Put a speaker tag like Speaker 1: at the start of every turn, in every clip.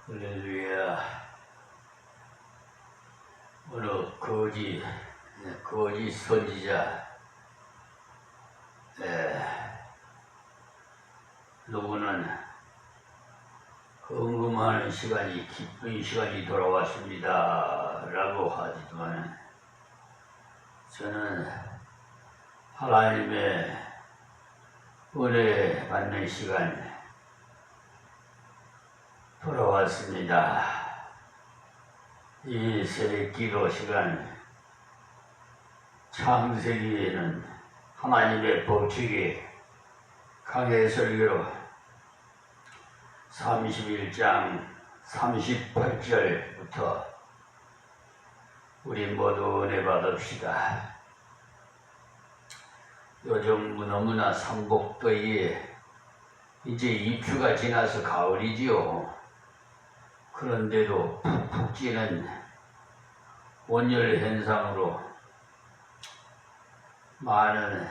Speaker 1: 할렐루야. 어느 거짓 선지자 누구는 헌금하는 시간이 기쁜 시간이 돌아왔습니다 라고 하지만 저는 하나님의 은혜 받는 시간 돌아왔습니다. 이 새벽기도 시간 창세기에는 하나님의 법칙이 강해설교로 31장 38절부터 우리 모두 은혜 받읍시다. 요즘 너무나 삼복더위에 이제 입추가 지나서 가을이지요. 그런데도 푹푹 찌는 온열 현상으로 많은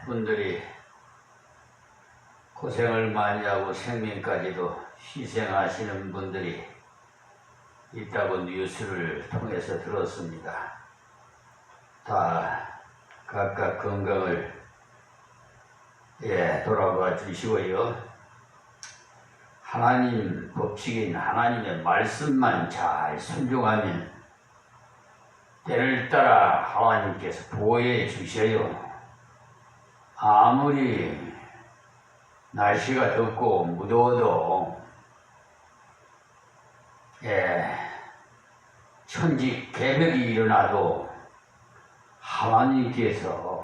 Speaker 1: 분들이 고생을 많이 하고 생명까지도 희생하시는 분들이 있다고 뉴스를 통해서 들었습니다. 다 각각 건강을 돌아봐 주시고요. 하나님 법칙인 하나님의 말씀만 잘 순종하면 때를 따라 하나님께서 보호해 주셔요. 아무리 날씨가 덥고 무더워도 천지 개벽이 일어나도 하나님께서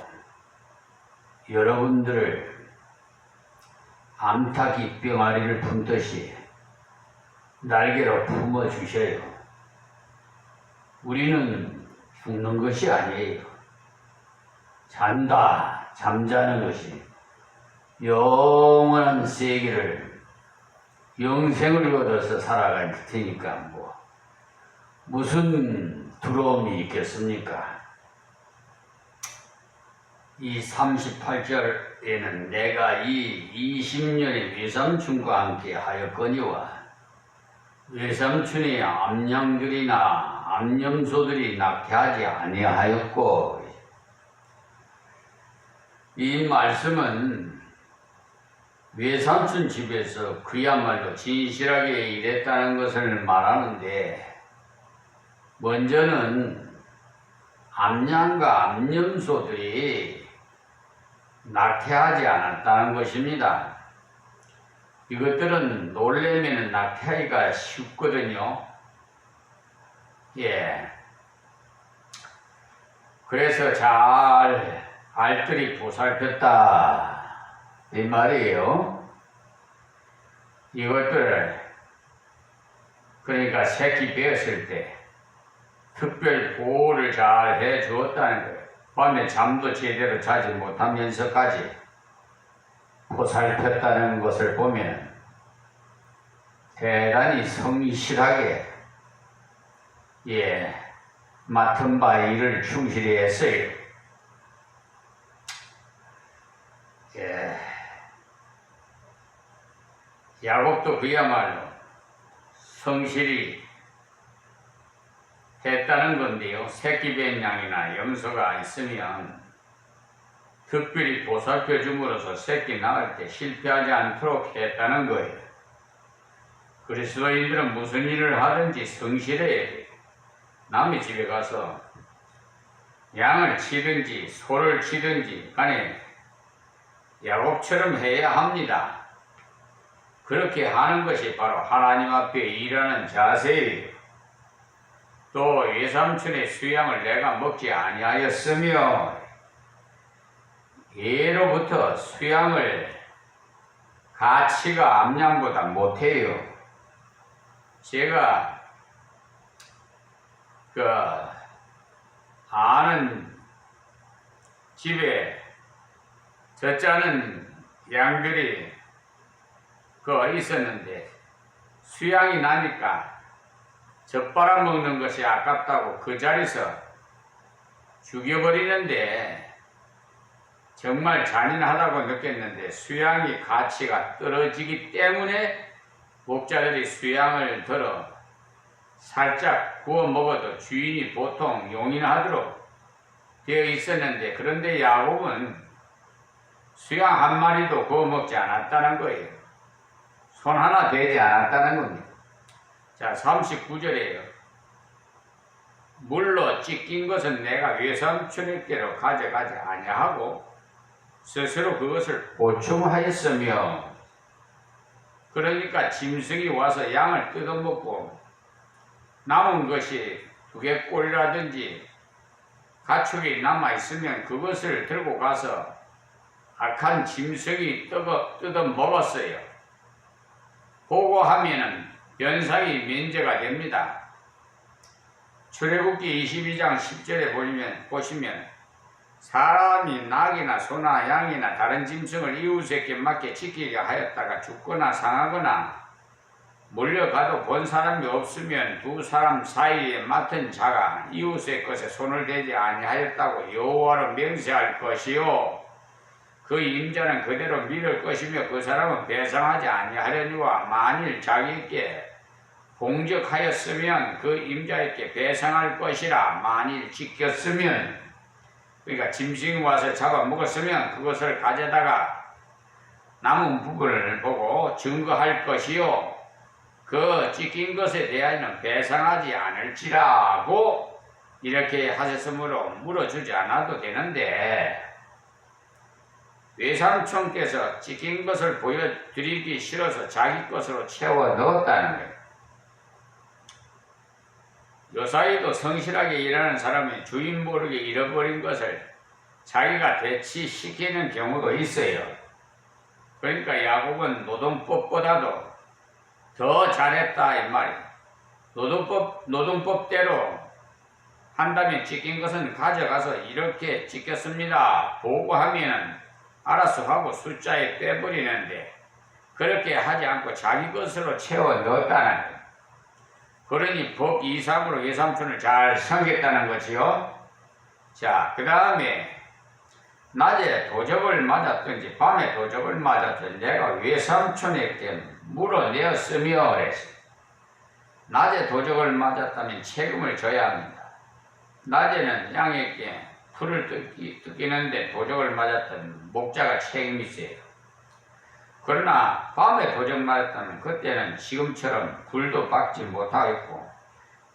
Speaker 1: 여러분들을 암탉이 병아리를 품듯이 날개로 품어주셔요. 우리는 죽는 것이 아니에요. 잠자는 것이 영원한 세계를 영생을 얻어서 살아갈 테니까 무슨 두려움이 있겠습니까? 이 38절에는 내가 이 20년의 외삼촌과 함께 하였거니와 외삼촌의 암양들이나 암염소들이 낙태하지 아니하였고, 이 말씀은 외삼촌 집에서 그야말로 진실하게 일했다는 것을 말하는데, 먼저는 암양과 암염소들이 낙태하지 않았다는 것입니다. 이것들은 놀래면 낙태하기가 쉽거든요. 그래서 잘 알뜰히 보살폈다 이 말이에요. 이것들을 그러니까 새끼 배었을 때 특별 보호를 잘 해주었다는 거예요. 밤에 잠도 제대로 자지 못하면서까지 보살폈다는 것을 보면 대단히 성실하게 맡은 바 일을 충실히 했어요. 야곱도 그야말로 성실히 했다는 건데요. 새끼 뱀 양이나 염소가 있으면 특별히 보살펴 줌으로써 새끼 낳을 때 실패하지 않도록 했다는 거예요. 그리스도인들은 무슨 일을 하든지 성실해야 돼요. 남의 집에 가서 양을 치든지 소를 치든지 간에 야곱처럼 해야 합니다. 그렇게 하는 것이 바로 하나님 앞에 일하는 자세예요. 또 외삼촌의 수양을 내가 먹지 아니하였으며 예로부터 수양을 가치가 암양보다 못해요. 제가 아는 집에 젖자는 양들이 있었는데 수양이 나니까 젖 빨아먹는 것이 아깝다고 그 자리에서 죽여버리는데 정말 잔인하다고 느꼈는데 수양이 가치가 떨어지기 때문에 목자들이 수양을 들어 살짝 구워 먹어도 주인이 보통 용인하도록 되어 있었는데, 그런데 야곱은 수양 한 마리도 구워 먹지 않았다는 거예요. 손 하나 대지 않았다는 겁니다. 자, 39절에요. 물로 찢긴 것은 내가 외삼촌에게로 가져가지 아니하고 스스로 그것을 보충하였으며, 그러니까 짐승이 와서 양을 뜯어먹고 남은 것이 두개골이라든지 가축이 남아있으면 그것을 들고 가서 악한 짐승이 뜯어먹었어요. 보고하면은 변상이 면제가 됩니다. 출애굽기 22장 10절에 보시면 사람이 낙이나 소나 양이나 다른 짐승을 이웃에게 맞게 지키게 하였다가 죽거나 상하거나 몰려가도 본 사람이 없으면 두 사람 사이에 맡은 자가 이웃의 것에 손을 대지 아니하였다고 여호와로 맹세할 것이요, 그 임자는 그대로 믿을 것이며 그 사람은 배상하지 아니하려니와 만일 자기에게 봉적하였으면 그 임자에게 배상할 것이라. 만일 지켰으면, 그러니까 짐승이 와서 잡아먹었으면 그것을 가져다가 남은 부분을 보고 증거할 것이요, 그 찢긴 것에 대하여는 배상하지 않을지라고 이렇게 하셨으므로 물어주지 않아도 되는데, 외삼촌께서 찢긴 것을 보여드리기 싫어서 자기 것으로 채워 넣었다는 거예요. 요사이도 성실하게 일하는 사람이 주인 모르게 잃어버린 것을 자기가 대치시키는 경우도 있어요. 그러니까 야곱은 노동법보다도 더 잘했다 이 말이에요. 노동법대로 한다면 찢긴 것은 가져가서 이렇게 찢겼습니다 보고하면은 알아서 하고 숫자에 빼버리는데, 그렇게 하지 않고 자기 것으로 채워 넣었다는 거예요. 그러니 법 이상으로 외삼촌을 잘 섬겼다는 거지요. 자, 그 다음에 낮에 도적을 맞았든지 밤에 도적을 맞았든지 내가 외삼촌에게 물어내었으며 그랬어요. 낮에 도적을 맞았다면 책임을 져야 합니다. 낮에는 양에게 풀을 뜯기는데 도적을 맞았던 목자가 책임이 있어요. 그러나 밤에 도적 맞았다면 그때는 지금처럼 불도 박지 못하겠고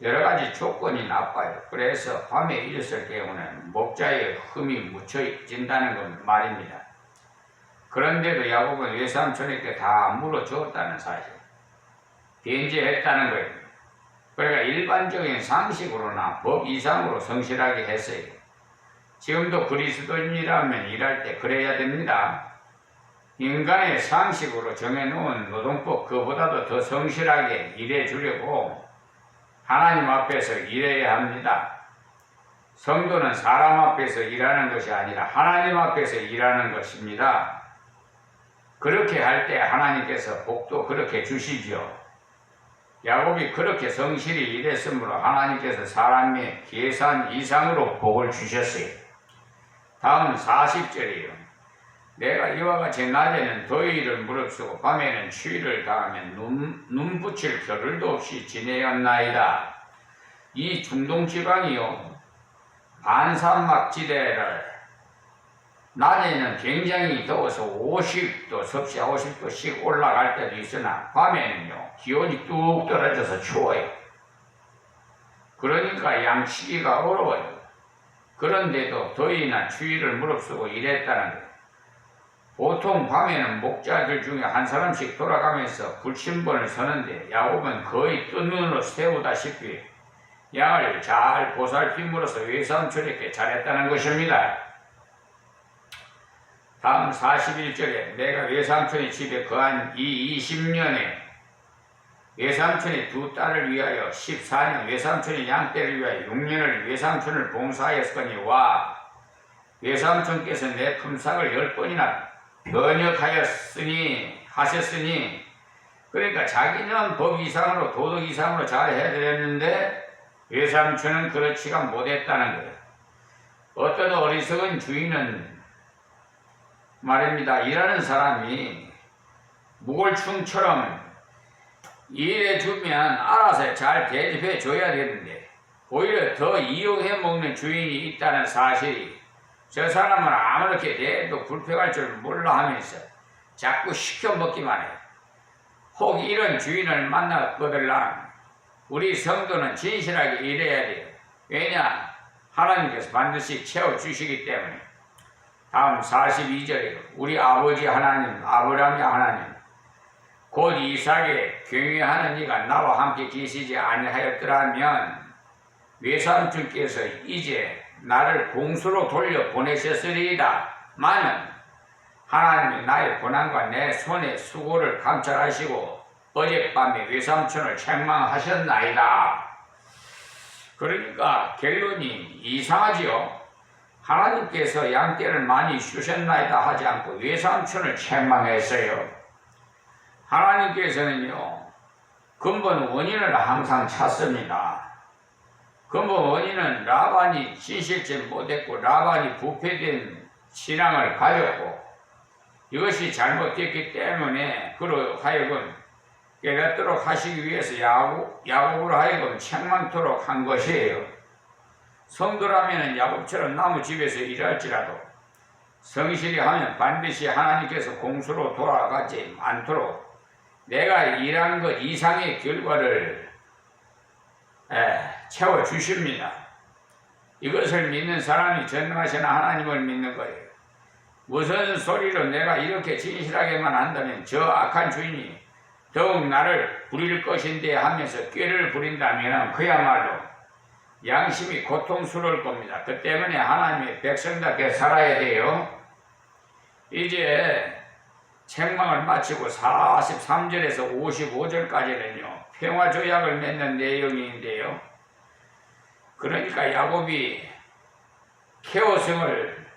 Speaker 1: 여러가지 조건이 나빠요. 그래서 밤에 일었을 경우는 목자의 흠이 묻혀진다는 말입니다. 그런데도 야곱은 외삼촌에게 다 물어주었다는 사실, 변제했다는 거예요. 그러니까 일반적인 상식으로나 법 이상으로 성실하게 했어요. 지금도 그리스도인이라면 일할 때 그래야 됩니다. 인간의 상식으로 정해놓은 노동법 그보다도 더 성실하게 일해 주려고 하나님 앞에서 일해야 합니다. 성도는 사람 앞에서 일하는 것이 아니라 하나님 앞에서 일하는 것입니다. 그렇게 할 때 하나님께서 복도 그렇게 주시죠. 야곱이 그렇게 성실히 일했으므로 하나님께서 사람의 계산 이상으로 복을 주셨어요. 다음 40절이에요. 내가 이와 같이 낮에는 더위를 무릅쓰고 밤에는 추위를 당하며 눈 붙일 겨를도 없이 지내었나이다. 이 중동지방이요, 반사막지대를 낮에는 굉장히 더워서 50도, 섭씨 50도씩 올라갈 때도 있으나 밤에는요 기온이 뚝 떨어져서 추워요. 그러니까 양치기가 어려워요. 그런데도 더위나 추위를 무릅쓰고 일했다는 거예요. 보통 밤에는 목자들 중에 한 사람씩 돌아가면서 불침번을 서는데 야곱은 거의 뜬 눈으로 세우다시피 양을 잘 보살핌으로써 외삼촌에게 잘했다는 것입니다. 다음 41절에 내가 외삼촌의 집에 거한 이 20년에 외삼촌이 두 딸을 위하여 14년, 외삼촌이 양떼를 위하여 6년을 외삼촌을 봉사하였으니 와 외삼촌께서 내 품삯을 10번이나 하셨으니 그러니까 자기는 법 이상으로 도덕 이상으로 잘 해드렸는데 외삼촌은 그렇지가 못했다는 거예요. 어떤 어리석은 주인은 말입니다. 일하는 사람이 무골충처럼 일해주면 알아서 잘 대접해 줘야 되는데 오히려 더 이용해 먹는 주인이 있다는 사실이 저 사람은 아무렇게 대해도 불평할 줄 몰라 하면서 자꾸 시켜 먹기만 해요. 혹 이런 주인을 만났거들랑 우리 성도는 진실하게 일해야 돼요. 왜냐? 하나님께서 반드시 채워주시기 때문에. 다음 42절에 우리 아버지 하나님, 아브라함의 하나님 곧 이삭에 경외하는 이가 나와 함께 계시지 아니하였더라면 외삼촌께서 이제 나를 공수로 돌려 보내셨으리이다. 마는 하나님이 나의 고난과 내 손의 수고를 감찰하시고 어젯밤에 외삼촌을 책망하셨나이다. 그러니까 결론이 이상하지요. 하나님께서 양떼를 많이 주셨나이다 하지 않고 외삼촌을 책망했어요. 하나님께서는요, 근본 원인을 항상 찾습니다. 근본 원인은 라반이 진실치 못했고 라반이 부패된 신앙을 가졌고 이것이 잘못됐기 때문에 그로 하여금 깨닫도록 하시기 위해서 야곱으로 하여금 책망토록 한 것이에요. 성도라면 야곱처럼 나무 집에서 일할지라도 성실히 하면 반드시 하나님께서 공수로 돌아가지 않도록 내가 일한 것 이상의 결과를 채워주십니다. 이것을 믿는 사람이 전능하신 하나님을 믿는 거예요. 무슨 소리로 내가 이렇게 진실하게만 한다면 저 악한 주인이 더욱 나를 부릴 것인데 하면서 꾀를 부린다면 그야말로 양심이 고통스러울 겁니다. 그 때문에 하나님의 백성답게 살아야 돼요. 이제 책망을 마치고 43절에서 55절까지는요 평화조약을 맺는 내용인데요. 그러니까 야곱이 케오성을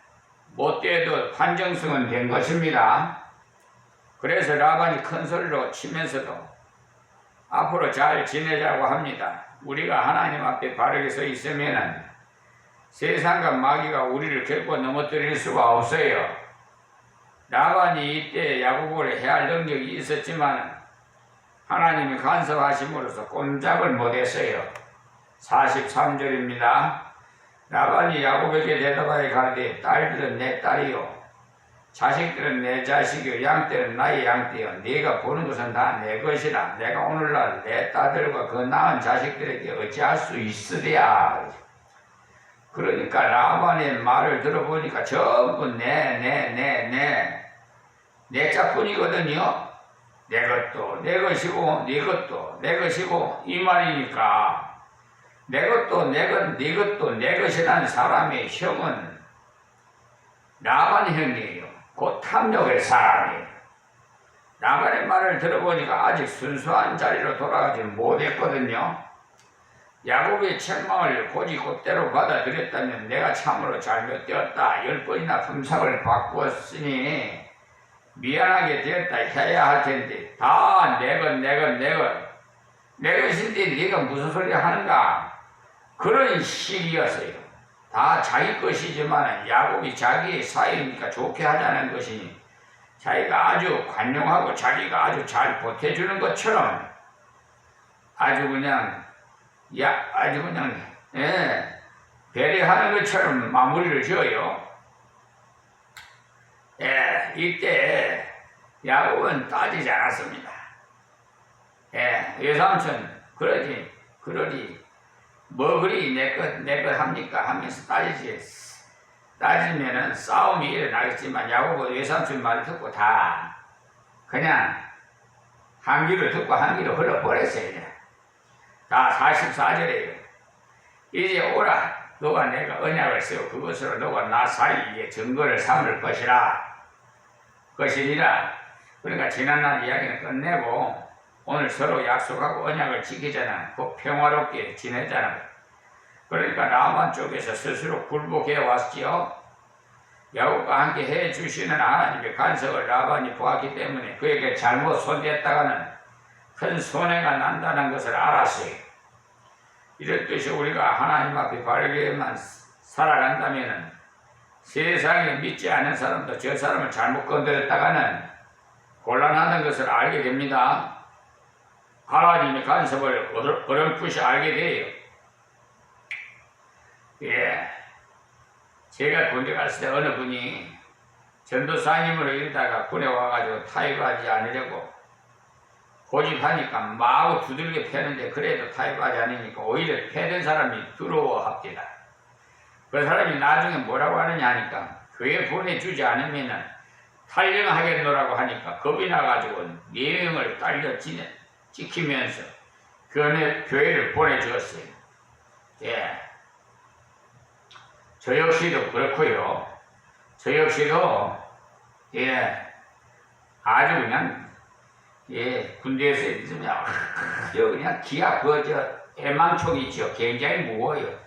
Speaker 1: 못돼도 판정성은 된 것입니다. 그래서 라반이 큰 소리로 치면서도 앞으로 잘 지내자고 합니다. 우리가 하나님 앞에 바르게 서 있으면 세상과 마귀가 우리를 결코 넘어뜨릴 수가 없어요. 라반이 이때 야곱을 해할 능력이 있었지만 하나님이 간섭하심으로써 꼼짝을 못했어요. 43절입니다. 라반이 야곱에게 대답하여 가로되 딸들은 내 딸이요 자식들은 내 자식이요 양떼는 나의 양떼요 네가 보는 것은 다 내 것이라 내가 오늘날 내 딸들과 그 낳은 자식들에게 어찌할 수 있으랴. 그러니까 라반의 말을 들어보니까 전부 내 짝뿐이거든요. 내 것도 내 것이고 네 것도 내 것이고 이 말이니까 내 것도 내 것, 네 것도 내 것이라는 사람의 형은 라반 형이에요. 곧 탐욕의 사람이에요. 라반의 말을 들어보니까 아직 순수한 자리로 돌아가지 못했거든요. 야곱의 책망을 곧이곧대로 받아들였다면 내가 참으로 잘못되었다. 10번이나 품삯을 바꾸었으니 미안하게 되었다 해야 할 텐데 다 내 것인데 네가 무슨 소리 하는가. 그런 식이었어요. 다 자기 것이지만 야곱이 자기의 사이니까 좋게 하자는 것이니 자기가 아주 관용하고 자기가 아주 잘 보태주는 것처럼 아주 그냥 배려하는 것처럼 마무리를 지어요. 이때 야곱은 따지지 않았습니다. 외삼촌 그러니 뭐 그리 내 것 합니까 하면서 따지면은 싸움이 일어나겠지만 야곱은 외삼촌 말을 듣고 다 그냥 한 귀로 듣고 한 귀로 흘러버렸어요. 다 44절에요. 이제 오라. 너가 내가 언약을 세워 그것으로 너가 나 사이에 증거를 삼을 것이니라. 그러니까 지난날 이야기는 끝내고 오늘 서로 약속하고 언약을 지키잖아. 그 평화롭게 지내잖아. 그러니까 라반 쪽에서 스스로 굴복해 왔지요. 야곱과 함께 해주시는 하나님의 간섭을 라반이 보았기 때문에 그에게 잘못 손댔다가는 큰 손해가 난다는 것을 알았어요. 이렇듯이 우리가 하나님 앞에 바르게만 살아간다면 세상에 믿지 않는 사람도 저 사람을 잘못 건드렸다가는 곤란하다는 것을 알게 됩니다. 하나님의 간섭을 어렴풋이 알게 돼요. 예. 제가 군대 갔을 때 어느 분이 전도사님으로 이러다가 군에 와가지고 타협하지 않으려고 고집하니까 마구 두들겨 패는데 그래도 타협하지 않으니까 오히려 패된 사람이 두려워합니다. 그 사람이 나중에 뭐라고 하느냐 하니까 교회 보내주지 않으면은 탈영하겠노라고 하니까 겁이 나가지고 4명을 딸려 지키면서 교회를 보내주었어요. 예. 저 역시도 그렇고요. 저 역시도 아주 그냥 군대에서 있으면 그냥 기가 애망총이 있죠. 굉장히 무거워요.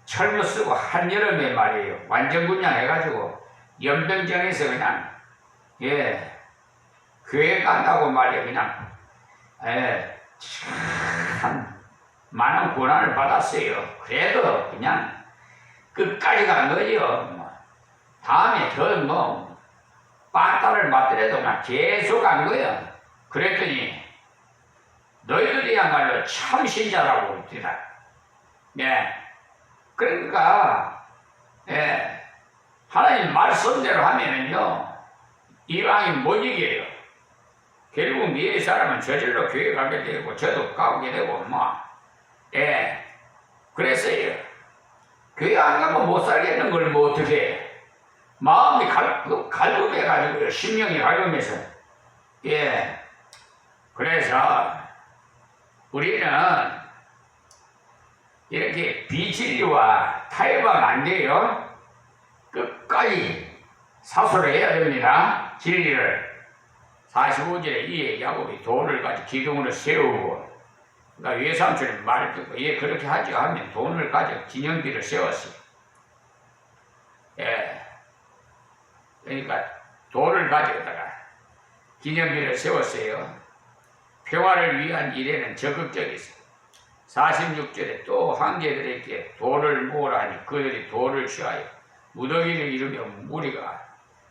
Speaker 1: 철거 쓰고 한여름에 말이에요. 완전 군량해가지고 연병장에서 그냥 교회 간다고 말이에요. 그냥 참 많은 고난을 받았어요. 그래도 그냥 끝까지 간 거죠. 다음에 더 빠따를 맞더라도 그냥 계속 간 거예요. 그랬더니 너희들이야말로 참 신자라고 그러더라. 그러니까 하나님 말씀대로 하면은요 이왕이 못 이겨요. 결국 네 사람은 저절로 교회 가게 되고 저도 가게 되고 그랬어요. 교회 안 가면 못 살겠는 걸 뭐 어떻게 해. 마음이 갈급해가지고요. 심령이 갈급해서. 그래서 우리는 이렇게 비진리와 타협하면 안 돼요. 끝까지 사수를 해야 됩니다. 진리를. 45절에 이에 야곱이 돈을 가지고 기둥으로 세우고 그러니까 외삼촌이 말을 듣고 얘 그렇게 하지 하면 돈을 가지고 기념비를 세웠어요. 그러니까 돈을 가져다가 기념비를 세웠어요. 평화를 위한 일에는 적극적이었어요. 46절에 또 황제들에게 돌을 모으라 하니 그들이 돌을 취하여 무더기를 이루며 무리가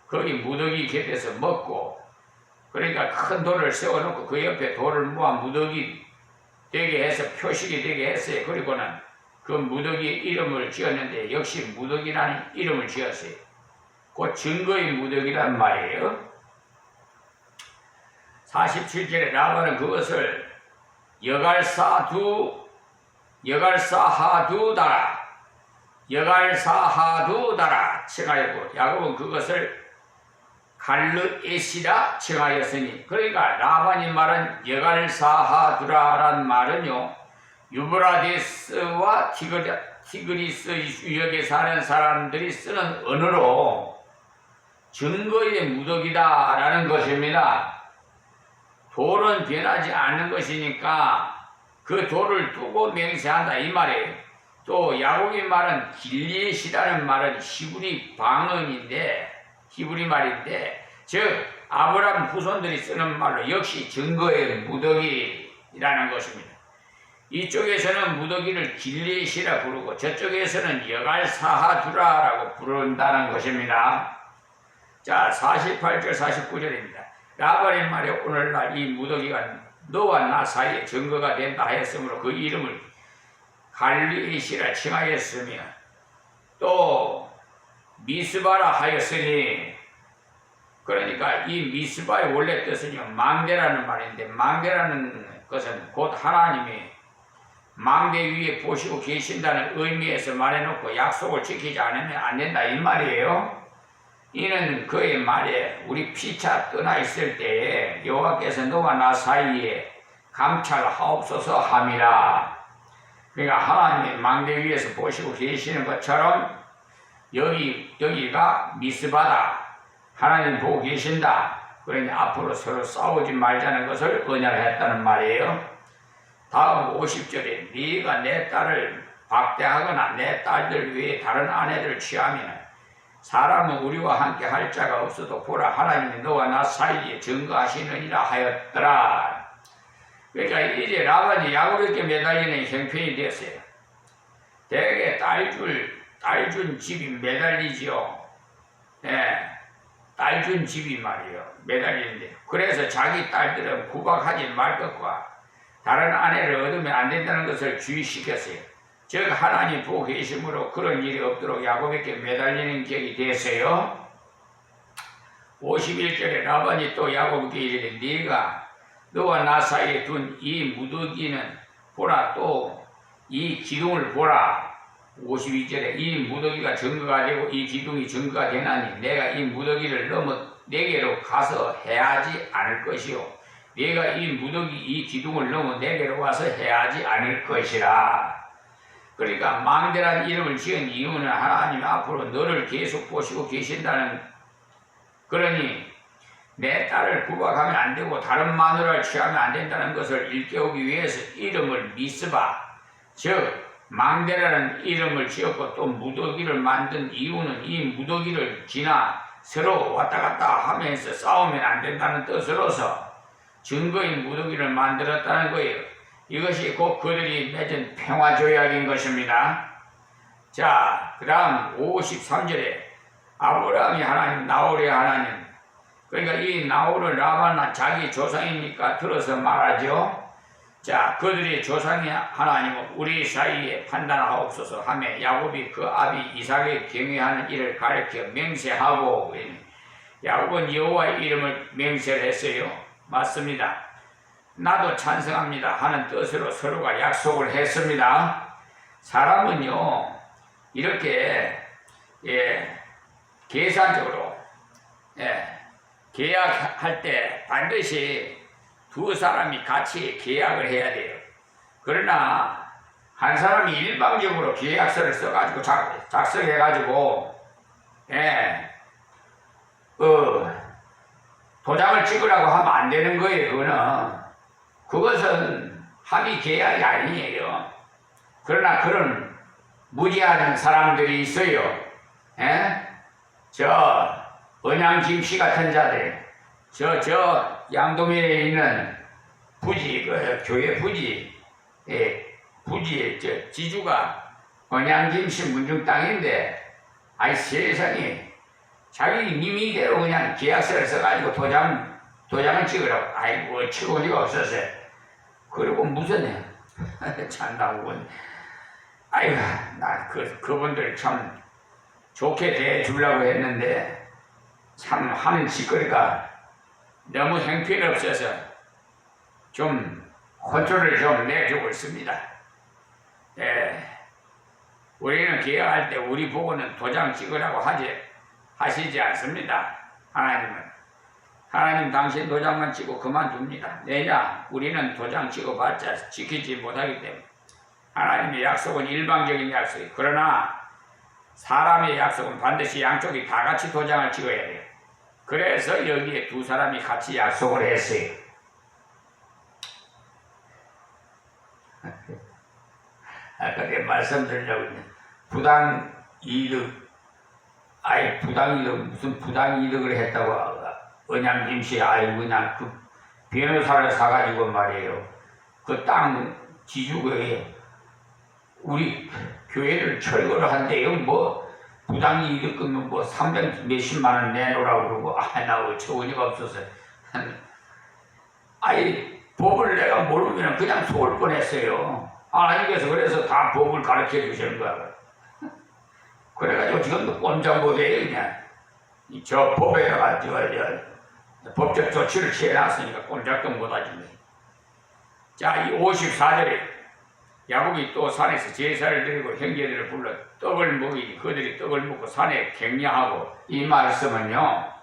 Speaker 1: 거기 무더기 곁에서 먹고 그러니까 큰 돌을 세워놓고 그 옆에 돌을 모아 무더기 되게 해서 표식이 되게 했어요. 그리고는 그 무더기 이름을 지었는데 역시 무더기라는 이름을 지었어요. 그 증거의 무더기란 말이에요. 47절에 라반은 그것을 여갈사하두다라 칭하였고 야곱은 그것을 갈르에시라 칭하였으니 그러니까 라반이 말한 여갈사하두라란 말은요 유브라데스와 티그리스 유역에 사는 사람들이 쓰는 언어로 증거의 무더기다라는 것입니다. 돌은 변하지 않는 것이니까 그 돌을 두고 맹세한다 이 말이에요. 또 야곱이 말은 길리엣이라는 말은 히브리 말인데 즉 아브라함 후손들이 쓰는 말로 역시 증거의 무더기라는 것입니다. 이쪽에서는 무더기를 길리엣이라 부르고 저쪽에서는 여갈사하두라라고 부른다는 것입니다. 자 48절 49절입니다. 라반의 말에 오늘날 이 무더기가 너와 나 사이에 증거가 된다 하였으므로 그 이름을 갈리엣이라 칭하였으며 또 미스바라 하였으니 그러니까 이 미스바의 원래 뜻은요 망대라는 말인데 망대라는 것은 곧 하나님이 망대 위에 보시고 계신다는 의미에서 말해놓고 약속을 지키지 않으면 안 된다 이 말이에요. 이는 그의 말에 우리 피차 떠나 있을 때에 여호와께서 너와 나 사이에 감찰하옵소서 함이라. 그러니까 하나님이 망대 위에서 보시고 계시는 것처럼 여기가 미스바다. 하나님 보고 계신다. 그러니 앞으로 서로 싸우지 말자는 것을 언약을 했다는 말이에요. 다음 50절에 네가 내 딸을 박대하거나 내 딸들 외에 다른 아내들을 취하면 사람은 우리와 함께 할 자가 없어도 보라 하나님이 너와 나 사이에 증거하시느니라 하였더라. 그러니까 이제 라반이 야곱에게 매달리는 형편이 됐어요. 대개 딸 준 집이 매달리지요. 예, 딸 준 집이 말이에요. 매달리는데 그래서 자기 딸들은 구박하지 말 것과 다른 아내를 얻으면 안 된다는 것을 주의시켰어요. 즉 하나님 보고 계심으로 그런 일이 없도록 야곱에게 매달리는 격이 됐어요. 51절에 라반이 또 야곱에게 이르되 네가 너와 나 사이에 둔 이 무더기는 보라 또 이 기둥을 보라. 52절에 이 무더기가 증거가 되고 이 기둥이 증거가 되나니 내가 이 무더기를 넘어 내게로 가서 해하지 않을 것이요 네가 이 무더기 이 기둥을 넘어 내게로 와서 해하지 않을 것이라. 그러니까 망대란 이름을 지은 이유는 하나님 앞으로 너를 계속 보시고 계신다는, 그러니 내 딸을 구박하면 안 되고 다른 마누라를 취하면 안 된다는 것을 일깨우기 위해서 이름을 미스바, 즉 망대라는 이름을 지었고 또 무더기를 만든 이유는 이 무더기를 지나 서로 왔다 갔다 하면서 싸우면 안 된다는 뜻으로서 증거인 무더기를 만들었다는 거예요. 이것이 곧 그들이 맺은 평화조약인 것입니다. 자, 그 다음 53절에 아브라함이 하나님, 나홀의 하나님, 그러니까 이 나홀은 라반은 자기 조상이니까 들어서 말하죠. 자, 그들의 조상이 하나님은 우리 사이에 판단하옵소서 하며 야곱이 그 아비 이삭의 경외하는 일을 가르쳐 맹세하고, 야곱은 여호와의 이름을 맹세를 했어요. 맞습니다. 나도 찬성합니다 하는 뜻으로 서로가 약속을 했습니다. 사람은요 이렇게 계산적으로 계약할 때 반드시 두 사람이 같이 계약을 해야 돼요. 그러나 한 사람이 일방적으로 계약서를 써가지고 작성해가지고 도장을 찍으라고 하면 안 되는 거예요. 그것은 합의 계약이 아니에요. 그러나 그런 무지하는 사람들이 있어요. 저 언양 김씨 같은 자들, 저 양도면에 있는 부지, 교회 부지, 부지의 저 지주가 언양 김씨 문중 땅인데, 아이 세상에 자기 미미대로 그냥 계약서를 써가지고 도장을 찍으라고. 아이고, 치고니가 없었어요. 그리고 무슨 찬다고. 아이고, 나 그분들 참 좋게 대해주려고 했는데 참 하는 짓거리가 너무 형편없어서 좀 혼쭐을 좀 내주고 있습니다. 우리는 계약할 때 우리 보고는 도장 찍으라고 하시지 않습니다. 하나님 당신 도장만 찍고 그만둡니다. 왜냐? 우리는 도장 찍어봤자 지키지 못하기 때문에. 하나님의 약속은 일방적인 약속이에요. 그러나 사람의 약속은 반드시 양쪽이 다 같이 도장을 찍어야 돼요. 그래서 여기에 두 사람이 같이 약속을 했어요. 아까 내가 말씀드리려고 했는데 부당이득, 무슨 부당이득을 했다고 언양김씨, 그냥 그 변호사를 사가지고 말이에요. 그 땅 지주에 우리 교회를 철거를 한대요. 뭐 부당이득 끄면 뭐 300 몇십만 원 내놓으라고 그러고, 나 어처구니가 없어서 법을 내가 모르면 그냥 속을 뻔했어요. 하나님께서 그래서 다 법을 가르쳐 주시는 거야. 그래가지고 지금도 꼼짝 못해요. 그냥 저 법에다가 법적 조치를 취해놨으니까 꼼짝도 못하지. 자, 이 54절에 야곱이 또 산에서 제사를 드리고 형제들을 불러 떡을 먹이니 그들이 떡을 먹고 산에 격려하고. 이 말씀은요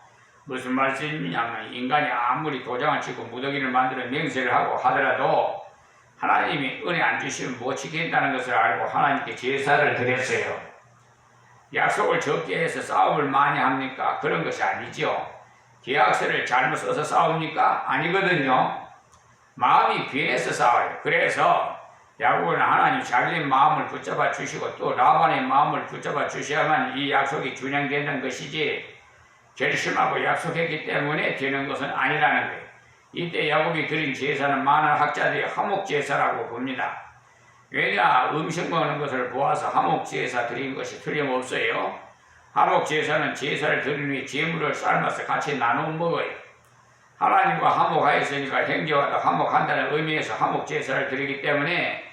Speaker 1: 무슨 말씀이냐면, 인간이 아무리 도장을 찍고 무더기를 만들어 맹세를 하고 하더라도 하나님이 은혜 안 주시면 못 지킨다는 것을 알고 하나님께 제사를 드렸어요. 약속을 적게 해서 싸움을 많이 합니까? 그런 것이 아니죠. 계약서를 잘못 써서 싸웁니까? 아니거든요. 마음이 변해서 싸워요. 그래서 야곱은 하나님 자기의 마음을 붙잡아 주시고 또 라반의 마음을 붙잡아 주셔야만 이 약속이 준행되는 것이지 결심하고 약속했기 때문에 되는 것은 아니라는 거예요. 이때 야곱이 드린 제사는 많은 학자들이 화목제사라고 봅니다. 왜냐? 음식 먹는 것을 보아서 화목제사 드린 것이 틀림없어요. 화목제사는 제사를 드린 후에 제물을 삶아서 같이 나눠 먹어요. 하나님과 화목하였으니까 형제와도 화목한다는 의미에서 화목제사를 드리기 때문에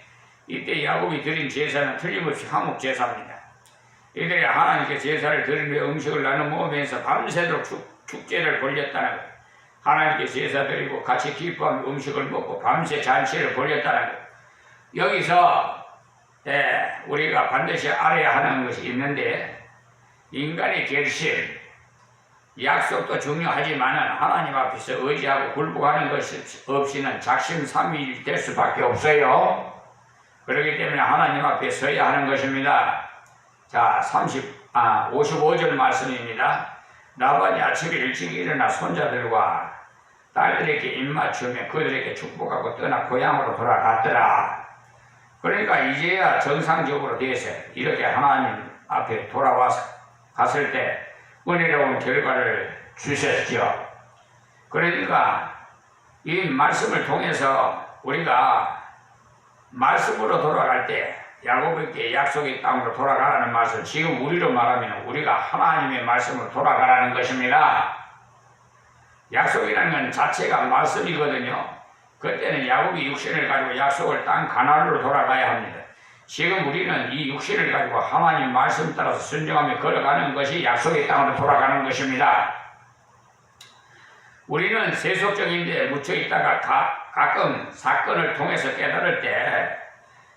Speaker 1: 이때 야곱이 드린 제사는 틀림없이 화목제사입니다. 이들이 하나님께 제사를 드린 후에 음식을 나눠 먹으면서 밤새도록 축제를 벌였다는 거예요. 하나님께 제사 드리고 같이 기뻐하며 음식을 먹고 밤새 잔치를 벌였다는 거예요. 여기서 우리가 반드시 알아야 하는 것이 있는데 인간의 결심, 약속도 중요하지만 하나님 앞에서 의지하고 굴복하는 것이 없이는 작심삼일이 될 수밖에 없어요. 그렇기 때문에 하나님 앞에 서야 하는 것입니다. 자, 55절 말씀입니다. 라반이 아침에 일찍 일어나 손자들과 딸들에게 입맞추며 그들에게 축복하고 떠나 고향으로 돌아갔더라. 그러니까 이제야 정상적으로 돼서 이렇게 하나님 앞에 돌아와서 갔을 때 은혜로운 결과를 주셨죠. 그러니까 이 말씀을 통해서 우리가 말씀으로 돌아갈 때 야곱에게 약속의 땅으로 돌아가라는 말씀, 지금 우리로 말하면 우리가 하나님의 말씀으로 돌아가라는 것입니다. 약속이라는 건 자체가 말씀이거든요. 그때는 야곱이 육신을 가지고 약속을 땅 가나안으로 돌아가야 합니다. 지금 우리는 이 육신을 가지고 하나님 말씀 따라서 순종하며 걸어가는 것이 약속의 땅으로 돌아가는 것입니다. 우리는 세속적인 데 묻혀 있다가 가끔 사건을 통해서 깨달을 때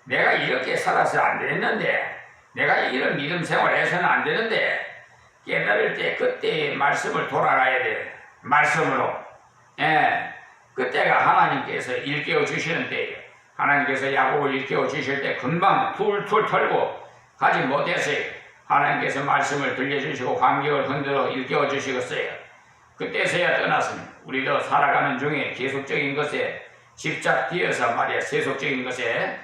Speaker 1: 내가 이렇게 살아서 안 되는데, 내가 이런 믿음 생활을 해서는 안 되는데, 깨달을 때 그때의 말씀을 돌아가야 돼. 말씀으로. 그때가 하나님께서 일깨워 주시는 때예요. 하나님께서 야곱을 일깨워 주실 때 금방 툴툴 털고 가지 못했어요. 하나님께서 말씀을 들려주시고 환경을 흔들어 일깨워 주시겠어요. 그때서야 떠났습니다. 우리도 살아가는 중에 계속적인 것에 집착되어서 말이야, 세속적인 것에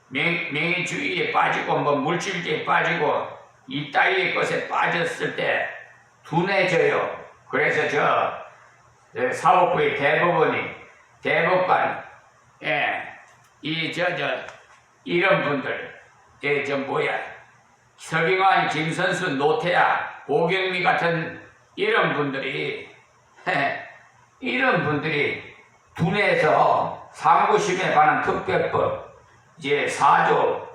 Speaker 1: 명예주의에 빠지고 물질주의에 빠지고 이 따위의 것에 빠졌을 때 둔해져요. 그래서 사법부의 대법관 이런 분들 서경환, 김선수, 노태야, 오경미 같은 이런 분들이 둔해서 상고심에 관한 특별법 이제 4조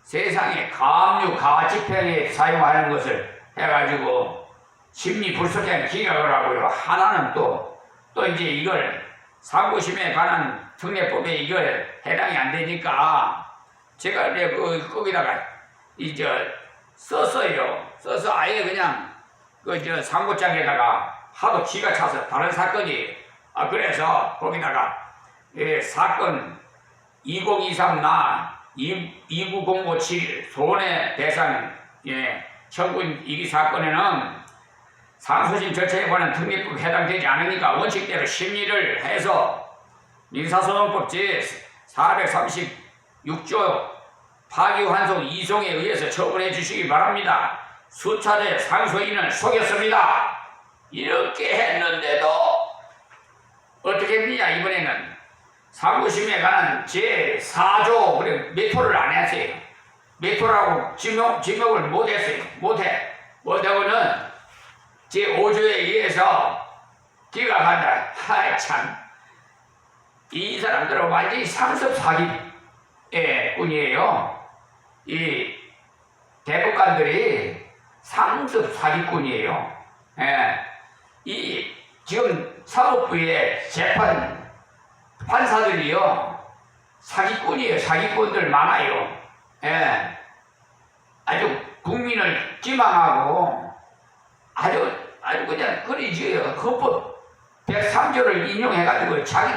Speaker 1: 세상에 가압류 가집행에 사용하는 것을 해가지고 심리 불속행 기각을 하고요. 하나는 또 이제 이걸 상고심에 관한 특례법에 이걸 해당이 안 되니까 제가 거기다가 썼어요. 써서 아예 그냥 상고장에다가 하도 기가 차서 다른 사건이 그래서 거기다가 사건 2023 29057 손해배상 청구인 이 사건에는 상소심 절차에 관한 특례법에 해당되지 않으니까 원칙대로 심리를 해서 민사소송법 제436조 파기환송 2송에 의해서 처분해 주시기 바랍니다. 수차례 상소인을 속였습니다. 이렇게 했는데도 어떻게 했느냐, 이번에는 상고심에 관한 제4조 몇 호를 안 했어요. 몇 호라고 지명을 못했어요. 못하고는 제5조에 의해서 기각한다. 참, 이 사람들은 완전히 상습 사기꾼이에요. 이 대법관들이 상습 사기꾼이에요. 이 지금 사법부의 판사들이요 사기꾼이에요. 사기꾼들 많아요. 아주 국민을 기망하고 아주 그냥 그러지요. 헌법 103조를 인용해가지고 자기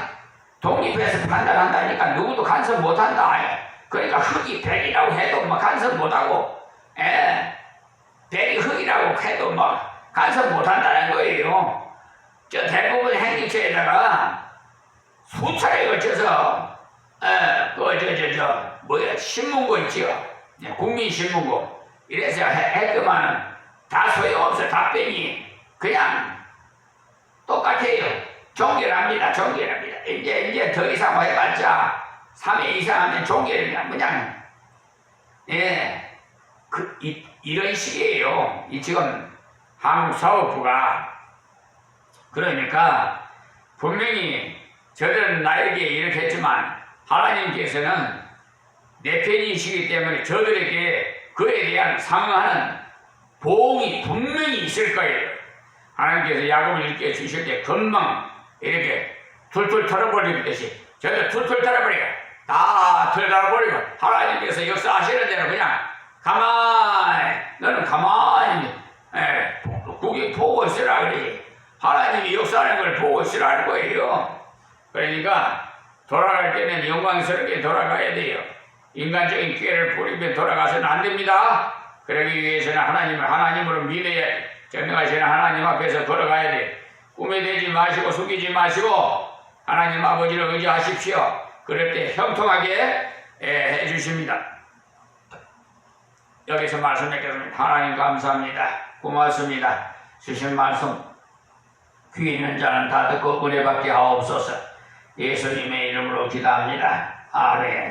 Speaker 1: 독립해서 판단한다니까 누구도 간섭 못한다. 그러니까 흑이 백이라고 해도 간섭 못하고 백이 흑이라고 해도 가서 못한다는 거예요. 저 대부분 행정처에다가 수차례 걸쳐서 신문고 있죠. 국민신문고 이래서 했더만은 다 소용없어. 답변이 그냥 똑같아요. 종결합니다. 종결합니다. 이제 더 이상 해봤자 3회 이상 하면 종결입니다. 그냥 이런 식이에요. 이 지금 한국사법부가. 그러니까 분명히 저들은 나에게 이렇게 했지만 하나님께서는 내 편이시기 때문에 저들에게 그에 대한 상응하는 보응이 분명히 있을 거예요. 하나님께서 야곱을 이렇게 주실 때 금방 이렇게 툴툴 털어버리듯이 저들 툴툴 털어버리고 다 털어버리고 하나님께서 역사하시는 대로 그냥 너는 가만히 보고 있으라 그러지. 하나님이 역사하는 걸 보고 있으라는 거예요. 그러니까 돌아갈 때는 영광스럽게 돌아가야 돼요. 인간적인 기회를 부리며 돌아가서는 안 됩니다. 그러기 위해서는 하나님으로 믿어야 돼. 전능하시는 하나님 앞에서 걸어가야 돼. 꿈에 대지 마시고 숙이지 마시고 하나님 아버지를 의지하십시오. 그럴 때 형통하게 해주십니다. 여기서 말씀 맺겠습니다. 하나님 감사합니다. 고맙습니다. 주신 말씀 귀 있는 자는 다 듣고 은혜 받게 하옵소서. 예수님의 이름으로 기도합니다. 아멘.